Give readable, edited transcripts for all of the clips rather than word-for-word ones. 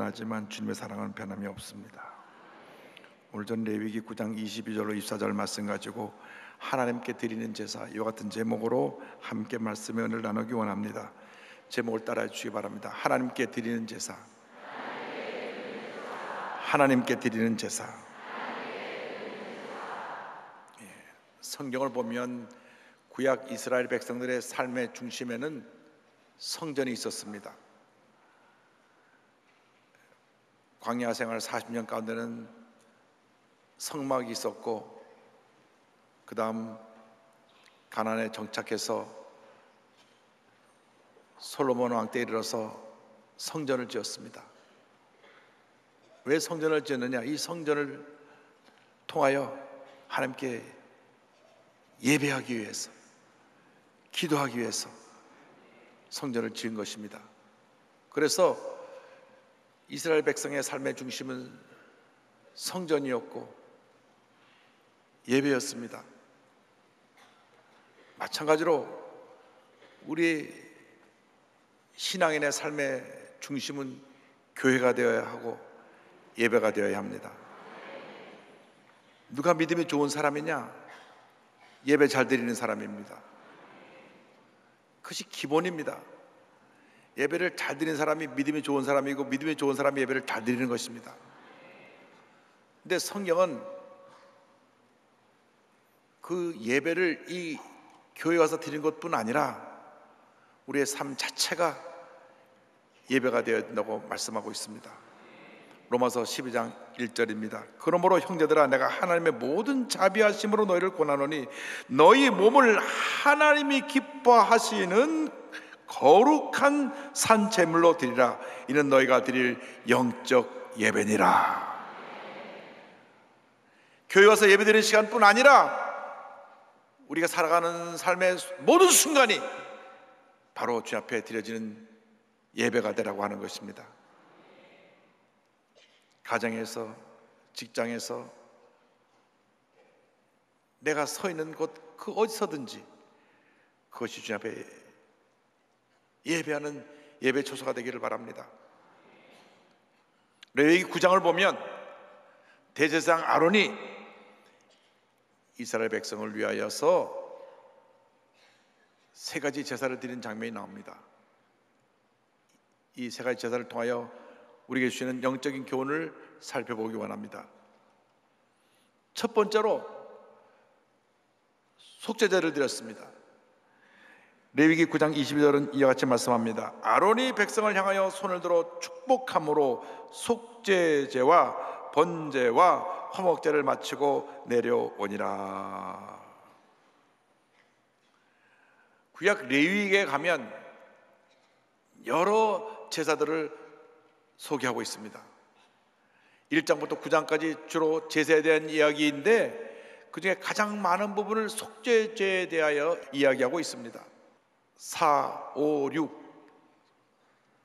변하지만 주님의 사랑은 변함이 없습니다. 오늘 전 레위기 9장 22절로 24절 말씀 가지고 하나님께 드리는 제사, 이와 같은 제목으로 함께 말씀의 은혜를 나누기 원합니다. 제목을 따라해 주시기 바랍니다. 하나님께 드리는 제사, 하나님께 드리는 제사. 성경을 보면 구약 이스라엘 백성들의 삶의 중심에는 성전이 있었습니다. 광야 생활 40년 가운데는 성막이 있었고, 그 다음 가나안에 정착해서 솔로몬 왕 때 이르러서 성전을 지었습니다. 왜 성전을 지었느냐? 이 성전을 통하여 하나님께 예배하기 위해서, 기도하기 위해서 성전을 지은 것입니다. 그래서 이스라엘 백성의 삶의 중심은 성전이었고 예배였습니다. 마찬가지로 우리 신앙인의 삶의 중심은 교회가 되어야 하고 예배가 되어야 합니다. 누가 믿음이 좋은 사람이냐? 예배 잘 드리는 사람입니다. 그것이 기본입니다. 예배를 잘 드리는 사람이 믿음이 좋은 사람이고, 믿음이 좋은 사람이 예배를 잘 드리는 것입니다. 근데 성경은 그 예배를 이 교회 와서 드리는 것뿐 아니라 우리의 삶 자체가 예배가 되어야 된다고 말씀하고 있습니다. 로마서 12장 1절입니다. 그러므로 형제들아, 내가 하나님의 모든 자비하심으로 너희를 권하노니 너희 몸을 하나님이 기뻐하시는 거룩한 산제물로 드리라. 이는 너희가 드릴 영적 예배니라. 교회 와서 예배드리는 시간뿐 아니라 우리가 살아가는 삶의 모든 순간이 바로 주 앞에 드려지는 예배가 되라고 하는 것입니다. 가정에서, 직장에서, 내가 서 있는 곳 그 어디서든지 그것이 주 앞에 예배하는 예배 초소가 되기를 바랍니다. 레위기 9장을 보면 대제사장 아론이 이스라엘 백성을 위하여서 세 가지 제사를 드리는 장면이 나옵니다. 이 세 가지 제사를 통하여 우리에게 주시는 영적인 교훈을 살펴보기 원합니다. 첫 번째로 속죄제를 드렸습니다. 레위기 9장 22절은 이와 같이 말씀합니다. 아론이 백성을 향하여 손을 들어 축복함으로 속죄제와 번제와 화목제를 마치고 내려오니라. 구약 레위기에 가면 여러 제사들을 소개하고 있습니다. 1장부터 9장까지 주로 제사에 대한 이야기인데 그 중에 가장 많은 부분을 속죄제에 대하여 이야기하고 있습니다. 4, 5, 6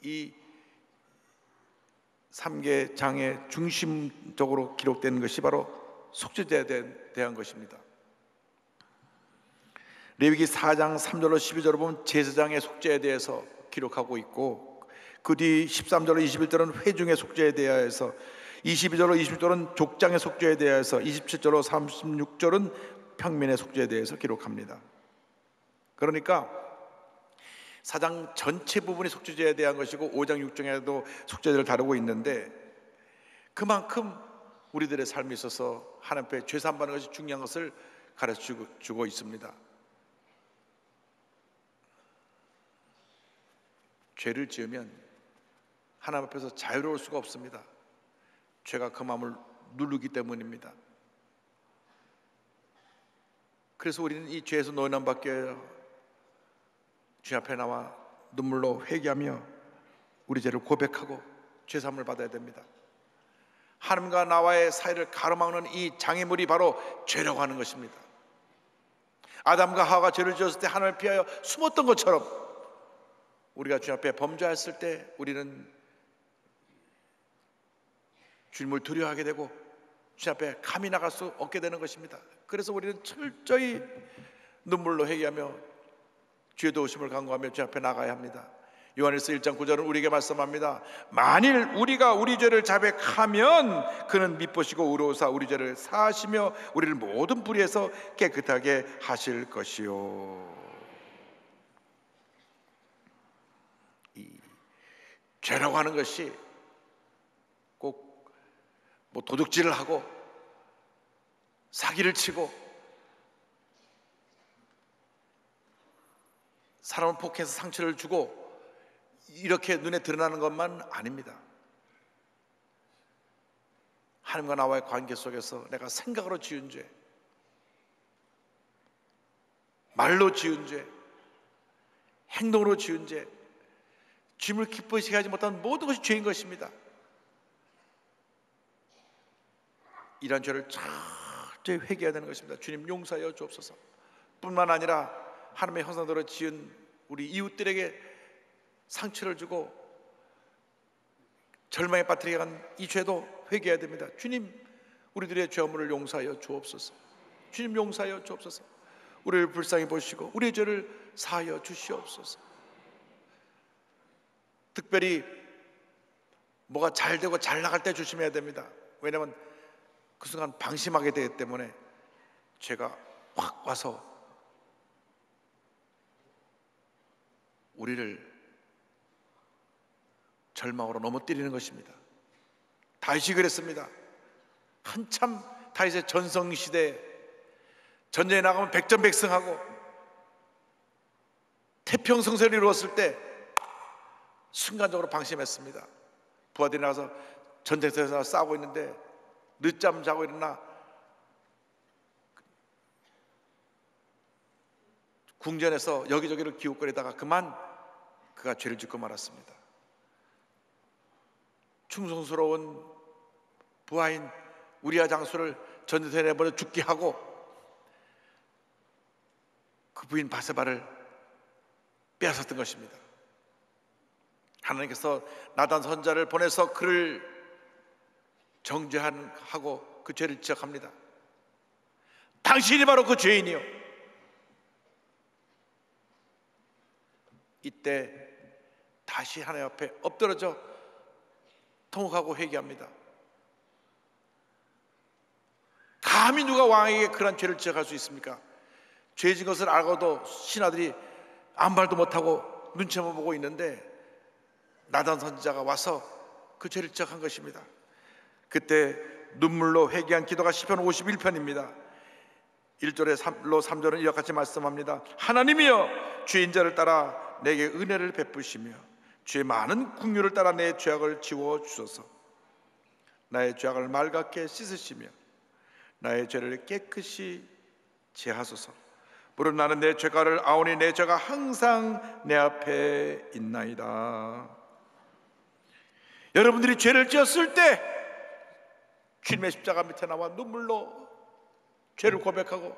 이 3개 장의 중심적으로 기록되는 것이 바로 속죄제에 대한 것입니다. 레위기 4장 3절로 12절을 보면 제사장의 속죄에 대해서 기록하고 있고, 그 뒤 13절로 21절은 회중의 속죄에 대하여서, 22절로 20절은 족장의 속죄에 대하여서, 27절로 36절은 평민의 속죄에 대해서 기록합니다. 그러니까 4장 전체 부분이 속죄제에 대한 것이고 5장 6장에도 속죄제를 다루고 있는데, 그만큼 우리들의 삶에 있어서 하나님 앞에 죄 사함받는 것이 중요한 것을 가르쳐주고 있습니다. 죄를 지으면 하나님 앞에서 자유로울 수가 없습니다. 죄가 그 마음을 누르기 때문입니다. 그래서 우리는 이 죄에서 노인함 받게 주 앞에 나와 눈물로 회개하며 우리 죄를 고백하고 죄 사함을 받아야 됩니다. 하나님과 나와의 사이를 가로막는 이 장애물이 바로 죄라고 하는 것입니다. 아담과 하와가 죄를 지었을 때 하나님을 피하여 숨었던 것처럼 우리가 주 앞에 범죄했을 때 우리는 주님을 두려워하게 되고 주 앞에 감히 나갈 수 없게 되는 것입니다. 그래서 우리는 철저히 눈물로 회개하며 죄 도우심을 간구하며 주 앞에 나가야 합니다. 요한일서 1장 9절은 우리에게 말씀합니다. 만일 우리가 우리 죄를 자백하면 그는 미쁘시고 의로우사 우리 죄를 사하시며 우리를 모든 불의에서 깨끗하게 하실 것이요. 이 죄라고 하는 것이 꼭 뭐 도둑질을 하고 사기를 치고 사람을 폭행해서 상처를 주고 이렇게 눈에 드러나는 것만 아닙니다. 하나님과 나와의 관계 속에서 내가 생각으로 지은 죄, 말로 지은 죄, 행동으로 지은 죄, 주님을 기쁘시게 하지 못한 모든 것이 죄인 것입니다. 이런 죄를 철저히 회개해야 되는 것입니다. 주님 용서하여 주옵소서. 뿐만 아니라 하나님의 형상대로 지은 우리 이웃들에게 상처를 주고 절망에 빠뜨리게 한 이 죄도 회개해야 됩니다. 주님, 우리들의 죄업물을 용서하여 주옵소서. 주님 용서하여 주옵소서. 우리를 불쌍히 보시고 우리의 죄를 사하여 주시옵소서. 특별히 뭐가 잘 되고 잘 나갈 때 조심해야 됩니다. 왜냐하면 그 순간 방심하게 되기 때문에 죄가 확 와서 우리를 절망으로 넘어뜨리는 것입니다. 다윗이 그랬습니다. 한참 다윗의 전성시대에 전쟁에 나가면 백전백승하고 태평성세를 이루었을 때 순간적으로 방심했습니다. 부하들이 나가서 전쟁터에서 싸우고 있는데 늦잠 자고 일어나 궁전에서 여기저기를 기웃거리다가 그만 그가 죄를 짓고 말았습니다. 충성스러운 부하인 우리아 장수를 전쟁터에 내버려 죽게 하고 그 부인 바세바를 빼앗았던 것입니다. 하나님께서 나단 선지자를 보내서 그를 정죄하고 그 죄를 지적합니다. 당신이 바로 그 죄인이요. 이때 다시 하나님 앞에 엎드러져 통곡하고 회개합니다. 감히 누가 왕에게 그런 죄를 지적할 수 있습니까? 죄진 것을 알고도 신하들이 아무 말도 못하고 눈치만 보고 있는데 나단 선지자가 와서 그 죄를 지적한 것입니다. 그때 눈물로 회개한 기도가 시편 51편입니다 1절로 3절은 이와 같이 말씀합니다. 하나님이여 주의 인자를 따라 내게 은혜를 베푸시며 주의 많은 긍휼을 따라 내 죄악을 지워 주소서. 나의 죄악을 맑게 씻으시며 나의 죄를 깨끗이 제하소서. 물론 나는 내 죄가를 아오니 내 죄가 항상 내 앞에 있나이다. 여러분들이 죄를 지었을 때 주님의 십자가 밑에 나와 눈물로 죄를 고백하고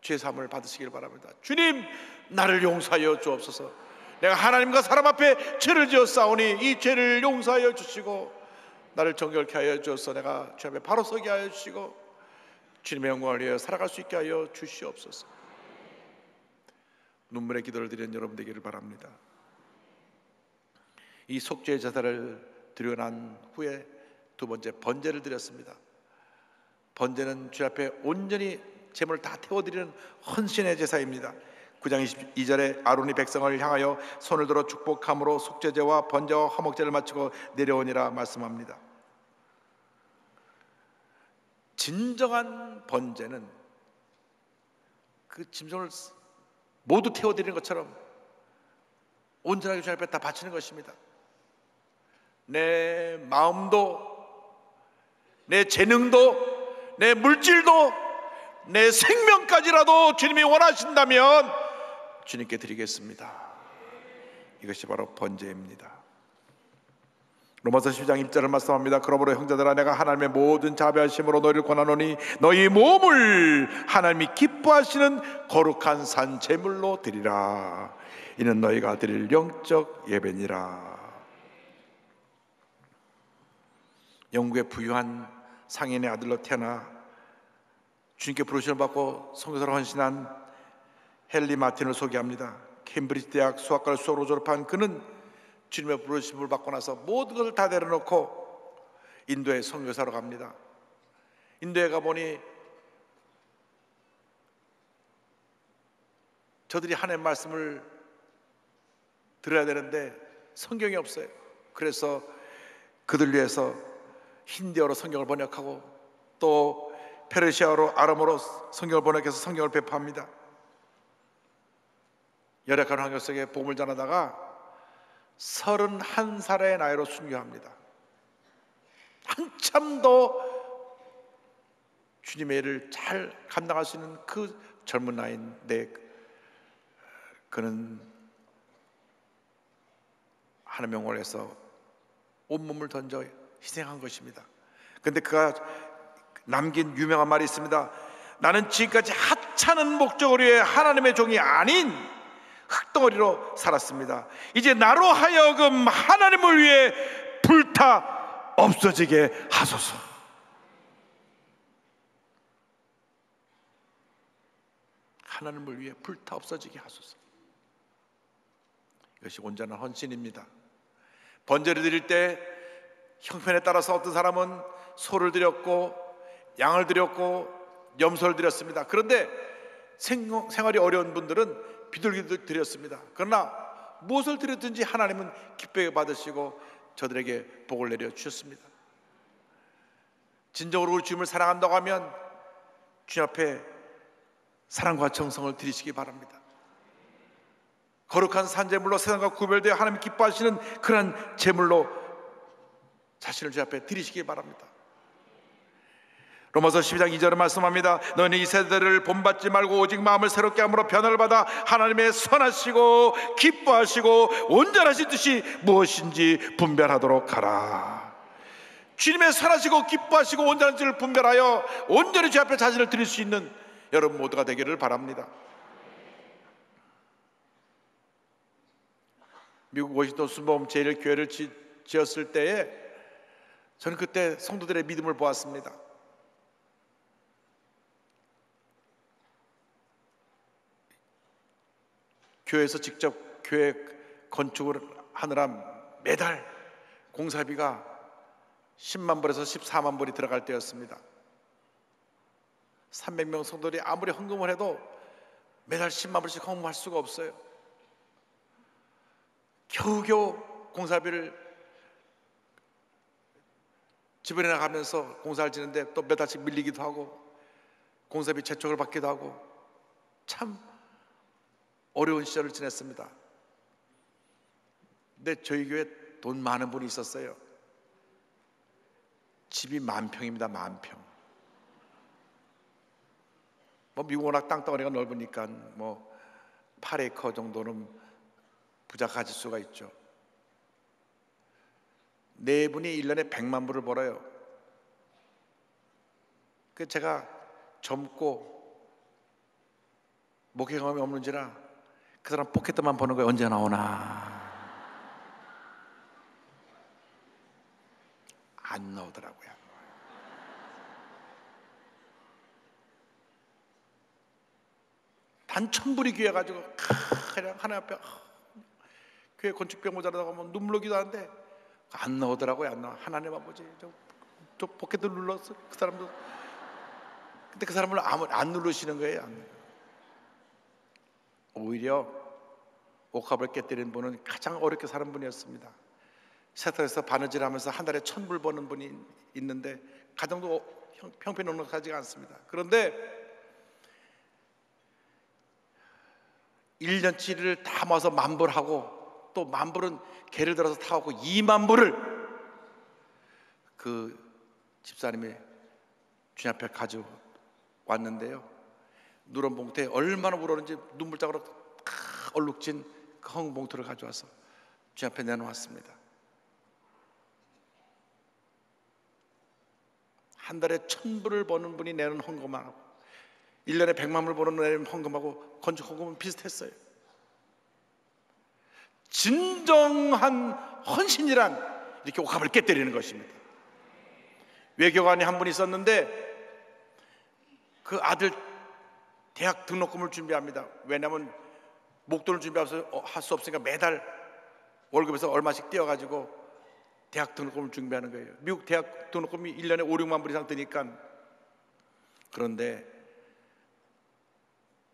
죄사함을 받으시길 바랍니다. 주님, 나를 용서하여 주옵소서. 내가 하나님과 사람 앞에 죄를 지었사오니 이 죄를 용서하여 주시고 나를 정결케 하여 주어서 내가 주 앞에 바로 서게 하여 주시고 주님의 영광을 위하여 살아갈 수 있게 하여 주시옵소서. 눈물의 기도를 드리는 여러분 되기를 바랍니다. 이 속죄 제사를 드리고 난 후에 두 번째 번제를 드렸습니다. 번제는 주 앞에 온전히 제물을 다 태워드리는 헌신의 제사입니다. 9장 22절에 아론이 백성을 향하여 손을 들어 축복함으로 속죄제와 번제와 화목제를 마치고 내려오니라 말씀합니다. 진정한 번제는 그 짐승을 모두 태워드리는 것처럼 온전하게 주 앞에 다 바치는 것입니다. 내 마음도, 내 재능도, 내 물질도, 내 생명까지라도 주님이 원하신다면 주님께 드리겠습니다. 이것이 바로 번제입니다. 로마서 12장 1절을 말씀합니다. 그러므로 형제들아 내가 하나님의 모든 자비하심으로 너희를 권하노니 너희 몸을 하나님이 기뻐하시는 거룩한 산 제물로 드리라. 이는 너희가 드릴 영적 예배니라. 영국의 부유한 상인의 아들로 태어나 주님께 부르심을 받고 선교사로 헌신한 헨리 마틴을 소개합니다. 캠브리지 대학 수학과를 수학으로 졸업한 그는 주님의 부르심을 받고 나서 모든 것을 다 내려놓고 인도에 선교사로 갑니다. 인도에 가보니 저들이 하나님의 말씀을 들어야 되는데 성경이 없어요. 그래서 그들 위해서 힌디어로 성경을 번역하고 또 페르시아어로 아람어로 성경을 번역해서 성경을 배포합니다. 열악한 환경 속에 복음을 전하다가 31살의 나이로 순교합니다. 한참 더 주님의 일을 잘 감당할 수 있는 그 젊은 나이인데 그는 하나님의 영광을 위해서 온몸을 던져 희생한 것입니다. 그런데 그가 남긴 유명한 말이 있습니다. 나는 지금까지 하찮은 목적을 위해 하나님의 종이 아닌 흙덩어리로 살았습니다. 이제 나로 하여금 하나님을 위해 불타 없어지게 하소서. 하나님을 위해 불타 없어지게 하소서. 이것이 온전한 헌신입니다. 번제를 드릴 때 형편에 따라서 어떤 사람은 소를 드렸고 양을 드렸고 염소를 드렸습니다. 그런데 생활이 어려운 분들은 비둘기도 드렸습니다. 그러나 무엇을 드렸든지 하나님은 기쁘게 받으시고 저들에게 복을 내려 주셨습니다. 진정으로 우리 주님을 사랑한다고 하면 주님 앞에 사랑과 정성을 드리시기 바랍니다. 거룩한 산제물로 세상과 구별되어 하나님이 기뻐하시는 그런 제물로 자신을 주 앞에 드리시기 바랍니다. 로마서 12장 2절에 말씀합니다. 너는 이 세대를 본받지 말고 오직 마음을 새롭게 함으로 변화를 받아 하나님의 선하시고 기뻐하시고 온전하신 뜻이 무엇인지 분별하도록 하라. 주님의 선하시고 기뻐하시고 온전한 뜻을 분별하여 온전히 주 앞에 자신을 드릴 수 있는 여러분 모두가 되기를 바랍니다. 미국 워싱턴 순복음 제1교회를 지었을 때에 저는 그때 성도들의 믿음을 보았습니다. 교회에서 직접 교회 건축을 하느라 매달 공사비가 10만 불에서 14만 불이 들어갈 때였습니다. 300명 성도들이 아무리 헌금을 해도 매달 10만 불씩 헌금할 수가 없어요. 겨우겨우 공사비를 집에 나가면서 공사를 지는데 또 몇 달씩 밀리기도 하고 공사비 재촉을 받기도 하고 참 어려운 시절을 지냈습니다. 근데 저희 교회 돈 많은 분이 있었어요. 집이 10,000평입니다. 10,000평. 미국 워낙 땅덩어리가 넓으니까 8에이커 정도는 부자 가질 수가 있죠. 네 분이 1년에 100만 불을 벌어요. 그 제가 젊고 목회 경험이 없는지라 그 사람 포켓만 버는 거예요. 언제 나오나. 안 나오더라고요. 단 1,000불이 귀해가지고 그냥 하나님 앞에 교회 건축병 모자라다가 눈물 나기도 하는데 안 나오더라고요. 안 나와. 하나님 아버지 저 포켓을 눌렀어. 그 사람도 근데 그 사람을 안 누르시는 거예요. 오히려 옥합을 깨뜨리는 분은 가장 어렵게 사는 분이었습니다. 세탁에서 바느질하면서 한 달에 1,000불 버는 분이 있는데 가정도 형편넉넉하지가 않습니다. 그런데 1년치를 다 모아서 10,000불 하고 또 10,000불은 개를 들어서 타고 20,000불을 그 집사님이 주님 앞에 가져왔는데요. 누런 봉투에 얼마나 울었는지 눈물장으로 얼룩진 그 헌금 봉투를 가져와서 주님 앞에 내놓았습니다. 한 달에 1,000불을 버는 분이 내는 헌금하고 1년에 100만 불 버는 내는 헌금하고 건축 헌금은 비슷했어요. 진정한 헌신이란 이렇게 옥합을 깨뜨리는 것입니다. 외교관이 한 분 있었는데 그 아들 대학 등록금을 준비합니다. 왜냐하면 목돈을 준비할 수 없으니까 매달 월급에서 얼마씩 떼어가지고 대학 등록금을 준비하는 거예요. 미국 대학 등록금이 1년에 5, 6만 불 이상 드니까. 그런데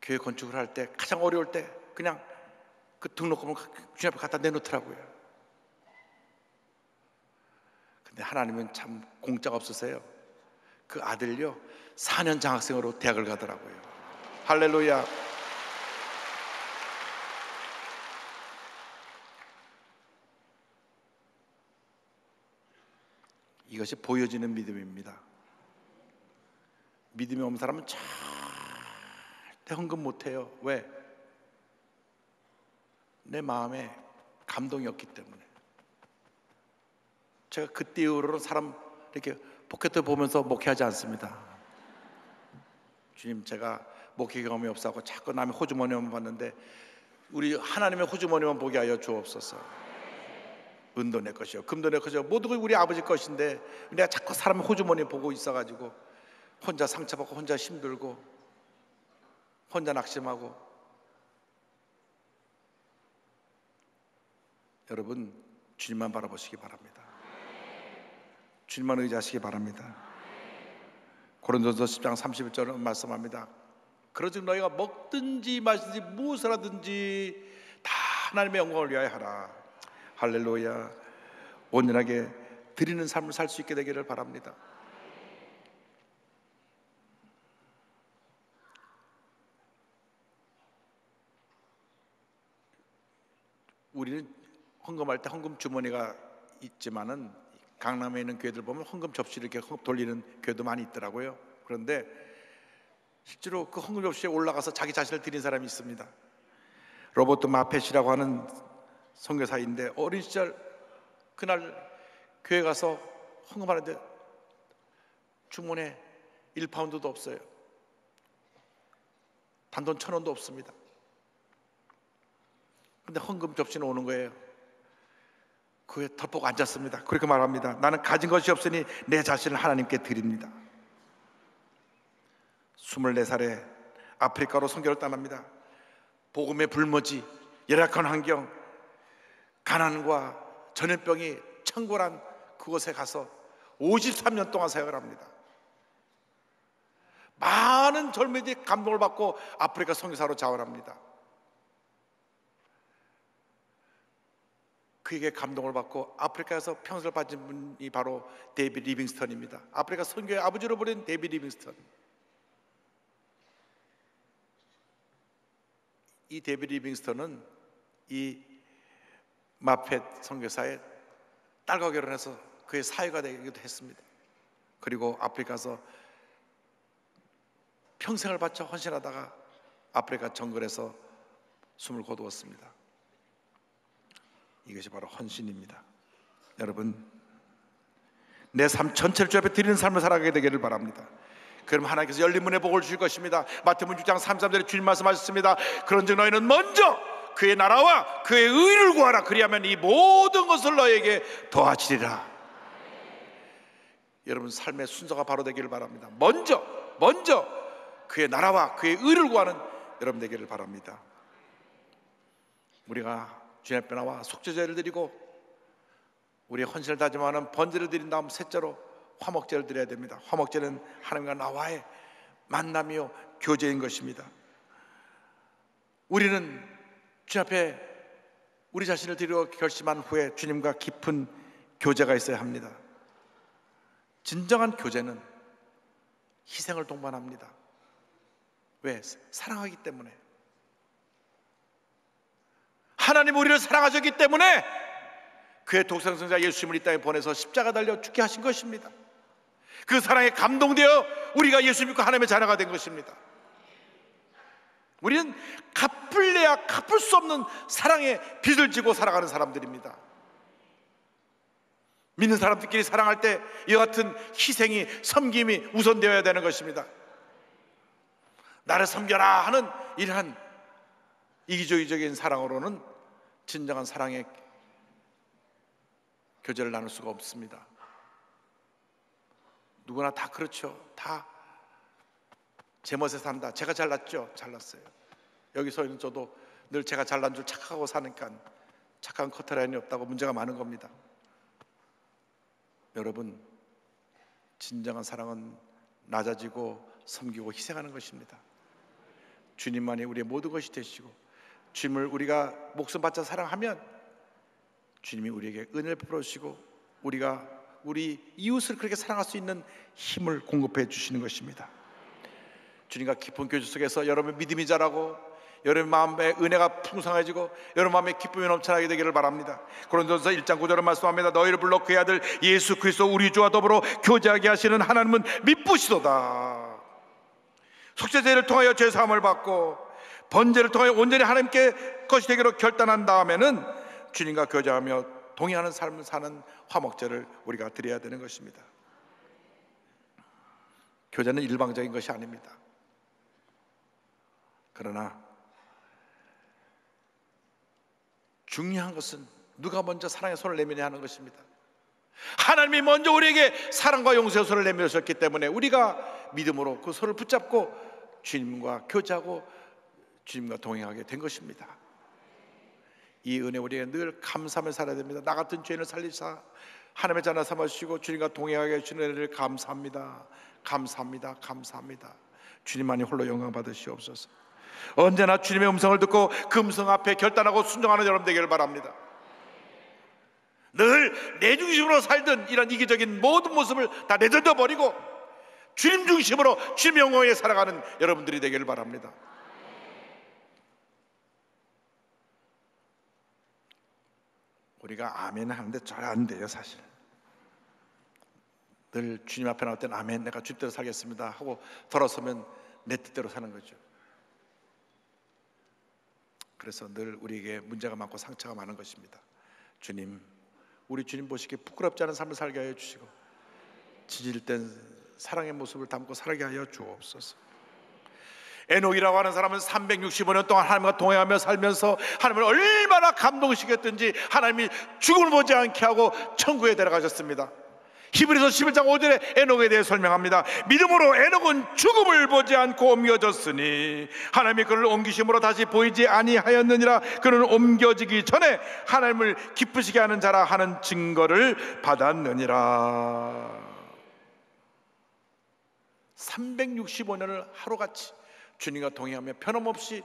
교회 건축을 할 때 가장 어려울 때 그냥 그 등록금을 주님 앞에 갖다 내놓더라고요. 근데 하나님은 참 공짜가 없으세요. 그 아들요 4년 장학생으로 대학을 가더라고요. 할렐루야. 이것이 보여지는 믿음입니다. 믿음이 없는 사람은 절대 헌금 못해요. 왜? 내 마음에 감동이 없기 때문에. 제가 그때 이후로는 사람 이렇게 포켓을 보면서 목회하지 않습니다. 주님, 제가 목회 경험이 없어서 자꾸 남의 호주머니만 봤는데 우리 하나님의 호주머니만 보게 하여 주옵소서. 은도 내 것이요 금도 내 것이요 모든 우리 아버지 것인데 내가 자꾸 사람의 호주머니 보고 있어가지고 혼자 상처받고 혼자 힘들고 혼자 낙심하고. 여러분, 주님만 바라보시기 바랍니다. 주님만 의지하시기 바랍니다. 고린도서 10장 31절은 말씀합니다. 그러즉 너희가 먹든지 마시든지 무엇을 하든지 다 하나님의 영광을 위하여 하라. 할렐루야. 온전하게 드리는 삶을 살 수 있게 되기를 바랍니다. 우리는 헌금할 때 헌금 주머니가 있지만은 강남에 있는 교회들 보면 헌금 접시를 이렇게 돌리는 교회도 많이 있더라고요. 그런데 실제로 그 헌금 접시에 올라가서 자기 자신을 드린 사람이 있습니다. 로버트 마펫이라고 하는 선교사인데 어린 시절 그날 교회 가서 헌금하는데 주머니에 1파운드도 없어요. 단돈 1,000원도 없습니다. 근데 헌금 접시는 오는 거예요. 그에 덮고 앉았습니다. 그렇게 말합니다. 나는 가진 것이 없으니 내 자신을 하나님께 드립니다. 24살에 아프리카로 선교를 떠납니다. 복음의 불모지, 열악한 환경, 가난과 전염병이 창궐한 그곳에 가서 53년 동안 사역을 합니다. 많은 젊은이들이 감동을 받고 아프리카 선교사로 자원합니다. 그에게 감동을 받고 아프리카에서 평생을 바친 분이 바로 데이빗 리빙스턴입니다. 아프리카 선교의 아버지로 불린 데이빗 리빙스턴. 이 데이빗 리빙스턴은 이 마펫 선교사의 딸과 결혼해서 그의 사회가 되기도 했습니다. 그리고 아프리카에서 평생을 바쳐 헌신하다가 아프리카 정글에서 숨을 거두었습니다. 이것이 바로 헌신입니다. 여러분, 내 삶 전체를 주 앞에 드리는 삶을 살아가게 되기를 바랍니다. 그럼 하나님께서 열린 문의 복을 주실 것입니다. 마태복음 6장 33절에 주님 말씀하셨습니다. 그런즉 너희는 먼저 그의 나라와 그의 의를 구하라. 그리하면 이 모든 것을 너에게 더하시리라. 여러분 삶의 순서가 바로 되기를 바랍니다. 먼저 그의 나라와 그의 의를 구하는 여러분 되기를 바랍니다. 우리가 주님 앞에 나와 속죄제를 드리고 우리의 헌신을 다짐하는 번제를 드린 다음 셋째로 화목제를 드려야 됩니다. 화목제는 하나님과 나와의 만남이요 교제인 것입니다. 우리는 주님 앞에 우리 자신을 드리려 결심한 후에 주님과 깊은 교제가 있어야 합니다. 진정한 교제는 희생을 동반합니다. 왜? 사랑하기 때문에. 하나님 우리를 사랑하셨기 때문에 그의 독생자 예수님을 이 땅에 보내서 십자가 달려 죽게 하신 것입니다. 그 사랑에 감동되어 우리가 예수 믿고 하나님의 자녀가 된 것입니다. 우리는 갚을래야 갚을 수 없는 사랑의 빚을 지고 살아가는 사람들입니다. 믿는 사람들끼리 사랑할 때 이와 같은 희생이, 섬김이 우선되어야 되는 것입니다. 나를 섬겨라 하는 이러한 이기적인 사랑으로는 진정한 사랑의 교제를 나눌 수가 없습니다. 누구나 다 그렇죠. 다 제 멋에 산다. 제가 잘났죠? 잘났어요. 여기서 있는 저도 늘 제가 잘난 줄 착각하고 사니까 착한 커트라인이 없다고 문제가 많은 겁니다. 여러분, 진정한 사랑은 낮아지고 섬기고 희생하는 것입니다. 주님만이 우리의 모든 것이 되시고 주님을 우리가 목숨 바쳐 사랑하면 주님이 우리에게 은혜를 베풀어 주시고 우리가 우리 이웃을 그렇게 사랑할 수 있는 힘을 공급해 주시는 것입니다. 주님과 깊은 교제 속에서 여러분의 믿음이 자라고 여러분 마음에 은혜가 풍성해지고 여러분 마음에 기쁨이 넘쳐나게 되기를 바랍니다. 고린도전서 1장 9절은 말씀합니다. 너희를 불러 그의 아들 예수 그리스도 우리 주와 더불어 교제하게 하시는 하나님은 미쁘시도다. 속죄제를 통하여 죄 사함을 받고 번제를 통하여 온전히 하나님께 것이 되기로 결단한 다음에는 주님과 교제하며 동행하는 삶을 사는 화목제를 우리가 드려야 되는 것입니다. 교제는 일방적인 것이 아닙니다. 그러나 중요한 것은 누가 먼저 사랑의 손을 내미냐 하는 것입니다. 하나님이 먼저 우리에게 사랑과 용서의 손을 내미셨기 때문에 우리가 믿음으로 그 손을 붙잡고 주님과 교제하고 주님과 동행하게 된 것입니다. 이 은혜 우리에게 늘 감사하며 살아야 됩니다. 나 같은 죄인을 살리사 하나님의 자녀 삼아주시고 주님과 동행하게 해주시는 은혜를 감사합니다. 감사합니다. 감사합니다. 주님만이 홀로 영광 받으시옵소서. 언제나 주님의 음성을 듣고 그 음성 앞에 결단하고 순종하는 여러분 되기를 바랍니다. 늘 내 중심으로 살던 이런 이기적인 모든 모습을 다 내던져 버리고 주님 중심으로 주님 영광에 살아가는 여러분들이 되기를 바랍니다. 우리가 아멘 하는데 잘 안 돼요. 사실 늘 주님 앞에 나올 때는 아멘, 내가 주님대로 살겠습니다 하고 돌아서면 내 뜻대로 사는 거죠. 그래서 늘 우리에게 문제가 많고 상처가 많은 것입니다. 주님, 우리 주님 보시기에 부끄럽지 않은 삶을 살게 하여 주시고 지질된 사랑의 모습을 담고 살게 하여 주옵소서. 에녹이라고 하는 사람은 365년 동안 하나님과 동행하며 살면서 하나님을 얼마나 감동시켰든지 하나님이 죽음을 보지 않게 하고 천국에 데려가셨습니다. 히브리서 11장 5절에 에녹에 대해 설명합니다. 믿음으로 에녹은 죽음을 보지 않고 옮겨졌으니 하나님이 그를 옮기심으로 다시 보이지 아니하였느니라. 그는 옮겨지기 전에 하나님을 기쁘시게 하는 자라 하는 증거를 받았느니라. 365년을 하루같이 주님과 동행하며 변함없이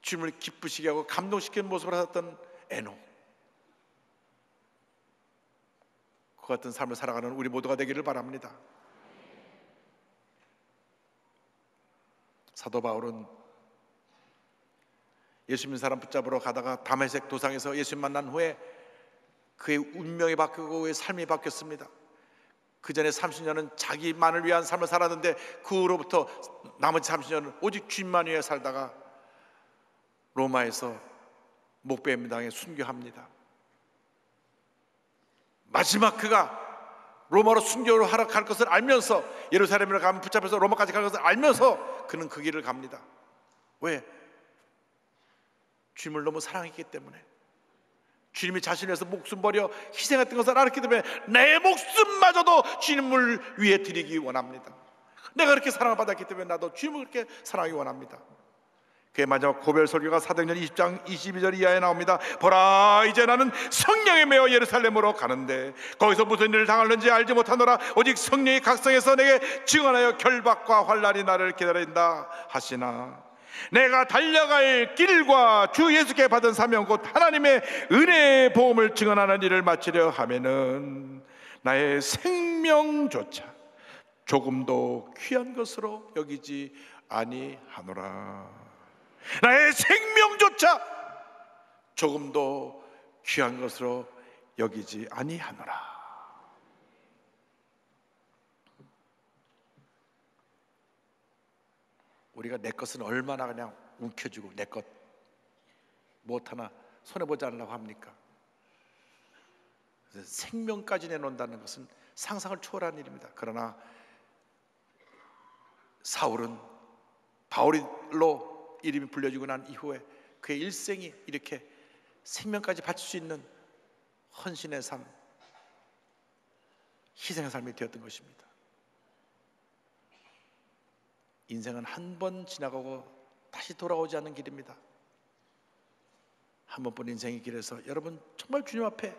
주님을 기쁘시게 하고 감동시키는 모습을 하셨던 에녹, 그 같은 삶을 살아가는 우리 모두가 되기를 바랍니다. 사도 바울은 예수 믿는 사람 붙잡으러 가다가 다메섹 도상에서 예수 만난 후에 그의 운명이 바뀌고 그의 삶이 바뀌었습니다. 그 전에 30년은 자기만을 위한 삶을 살았는데 그 후로부터 나머지 30년은 오직 주님만 위해 살다가 로마에서 목배임 당해 순교합니다. 마지막 그가 로마로 순교를 하러 갈 것을 알면서, 예루살렘으로 가면 붙잡혀서 로마까지 갈 것을 알면서 그는 그 길을 갑니다. 왜? 주님을 너무 사랑했기 때문에, 주님이 자신을 위해서 목숨 버려 희생했던 것을 알았기 때문에 내 목숨마저도 주님을 위해 드리기 원합니다. 내가 그렇게 사랑을 받았기 때문에 나도 주님을 그렇게 사랑하기 원합니다. 그의 마지막 고별 설교가 사도행전 20장 22절 이하에 나옵니다. 보라, 이제 나는 성령에 매어 예루살렘으로 가는데 거기서 무슨 일을 당할는지 알지 못하노라. 오직 성령이 각성해서 내게 증언하여 결박과 환난이 나를 기다린다 하시나, 내가 달려갈 길과 주 예수께 받은 사명 곧 하나님의 은혜의 복음을 증언하는 일을 마치려 하면은 나의 생명조차 조금도 귀한 것으로 여기지 아니하노라. 나의 생명조차 조금도 귀한 것으로 여기지 아니하노라. 우리가 내 것은 얼마나 그냥 움켜쥐고 내 것 못하나 손해보지 않으려고 합니까? 생명까지 내놓는다는 것은 상상을 초월한 일입니다. 그러나 사울은 바울로 이름이 불려지고 난 이후에 그의 일생이 이렇게 생명까지 바칠 수 있는 헌신의 삶, 희생의 삶이 되었던 것입니다. 인생은 한 번 지나가고 다시 돌아오지 않는 길입니다. 한 번뿐 인생의 길에서 여러분 정말 주님 앞에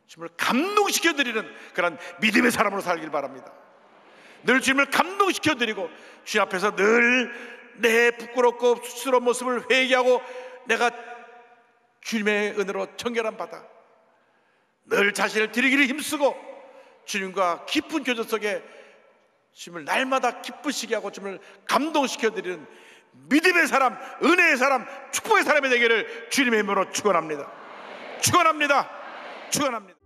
주님을 감동시켜드리는 그런 믿음의 사람으로 살길 바랍니다. 늘 주님을 감동시켜드리고 주님 앞에서 늘 내 부끄럽고 수치스러운 모습을 회개하고 내가 주님의 은혜로 청결함 받아 늘 자신을 드리기를 힘쓰고 주님과 깊은 교제 속에 주님을 날마다 기쁘시게 하고 주님을 감동시켜드리는 믿음의 사람, 은혜의 사람, 축복의 사람이 되기를 주님의 이름으로 축원합니다. 축원합니다. 축원합니다.